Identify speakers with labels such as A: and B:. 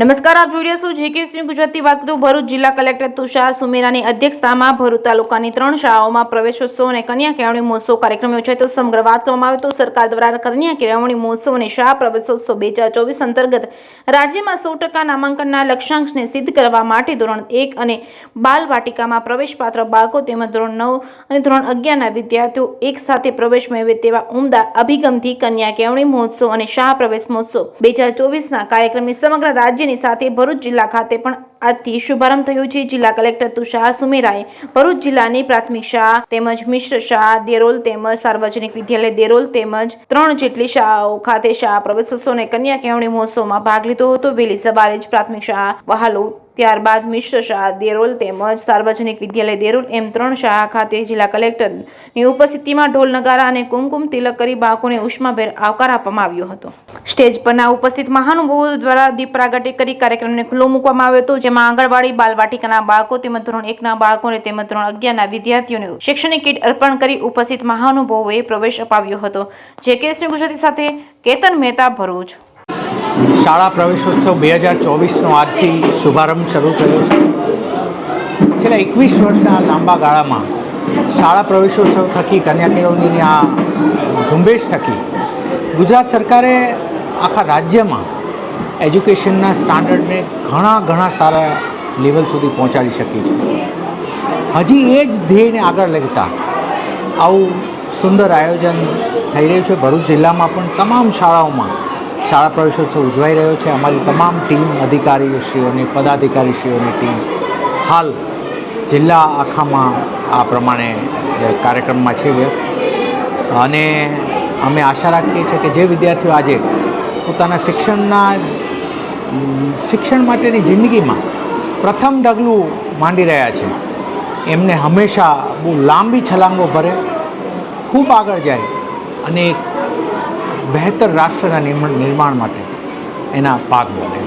A: નમસ્કાર, આપ જોઈ રહ્યા છો જેકેસી ગુજરાતી વાત કરું. ભરૂચ જિલ્લા કલેક્ટર તુષાર સુમેરાની અધ્યક્ષતામાં ભરૂચ તાલુકાની 3 શાળાઓમાં પ્રવેશોત્સવ અને કન્યા કેળવણી મહોત્સવ કાર્યક્રમ યોજાયો. તો સમગ્ર વાત કરવામાં આવે તો સરકાર દ્વારા કન્યા કેળવણી મહોત્સવ અને શાળા પ્રવેશોત્સવ 2024 અંતર્ગત રાજ્યમાં 100% નામાંકનના લક્ષ્યાંકને સિદ્ધ કરવા માટે ધોરણ 1 અને બાલ વાટિકામાં પ્રવેશપાત્ર બાળકો તેમજ ધોરણ 9 અને ધોરણ 11ના વિદ્યાર્થીઓ એક સાથે પ્રવેશ મેળવે તેવા ઉમદા અભિગમથી કન્યા કેળવણી મહોત્સવ અને શાળા પ્રવેશ મહોત્સવ 2024ના કાર્યક્રમની સમગ્ર રાજ્યની સાથે ભરૂચ જિલ્લા ખાતે પણ આજથી શુભારંભ થયો છે. જિલ્લા કલેક્ટર તુષાર સુમેરાએ ભરૂચ જિલ્લાની પ્રાથમિક શાળા તેમજ મિશ્ર શાળા દેરોલ તેમજ સાર્વજનિક વિદ્યાલય દેરોલ તેમજ 3 જેટલી શાળાઓ ખાતે શાળા પ્રવેશોત્સવ અને કન્યા કેળવણી મહોત્સવમાં ભાગ લીધો હતો. વહેલી સવારે જ પ્રાથમિક શાળા વહાલો, ત્યારબાદ મિશ્ર શાળા દેરોલ તેમજ સાર્વજનિક વિદ્યાલય દેરોલ એમ 3 શાળા ખાતે જિલ્લા કલેક્ટરની ઉપસ્થિતિમાં ઢોલ નગારા અને કુમકુમ તિલક કરી બાળકોને ઉષ્માભેર આવકાર આપવામાં આવ્યો હતો. સ્ટેજ પરના ઉપસ્થિત મહાનુભાવો દ્વારા દીપ પ્રાગટ્ય કરી કાર્યક્રમને ખુલ્લો મૂકવામાં આવ્યો હતો, જેમાં આંગણવાડી, બાલવાટિકાના બાળકો તેમજ ધોરણ 1ના બાળકોને તેમજ ધોરણ 11ના વિદ્યાર્થીઓને શૈક્ષણિક કીટ અર્પણ કરી ઉપસ્થિત મહાનુભાવોએ પ્રવેશ અપાવ્યો હતો. જેકેસી ગુજરાતી સાથે કેતન મહેતા, ભરૂચ.
B: શાળા પ્રવેશોત્સવ 2024નો આજથી શુભારંભ શરૂ થયો છે. છેલ્લા 21 વર્ષના લાંબા ગાળામાં શાળા પ્રવેશોત્સવ થકી કન્યા કેળવણીની આ ઝુંબેશ થકી ગુજરાત સરકારે આખા રાજ્યમાં એજ્યુકેશનના સ્ટાન્ડર્ડને ઘણા સારા લેવલ સુધી પહોંચાડી શકી છે. હજી એ જ ધ્યેયને આગળ લેતા આવું સુંદર આયોજન થઈ રહ્યું છે. ભરૂચ જિલ્લામાં પણ તમામ શાળાઓમાં શાળા પ્રવેશોત્સવ ઉજવાઈ રહ્યો છે. અમારી તમામ ટીમ, અધિકારીશ્રીઓની, પદાધિકારીશ્રીઓની ટીમ હાલ જિલ્લા આખામાં આ પ્રમાણે કાર્યક્રમમાં છે વ્યસ્ત, અને અમે આશા રાખીએ છીએ કે જે વિદ્યાર્થીઓ આજે પોતાના શિક્ષણ માટેની જિંદગીમાં પ્રથમ ડગલું માંડી રહ્યા છે, એમને હંમેશા બહુ લાંબી છલાંગો ભરે, ખૂબ આગળ જાય અને એક બહેતર રાષ્ટ્રના નિર્માણ માટે એના ભાગ બને.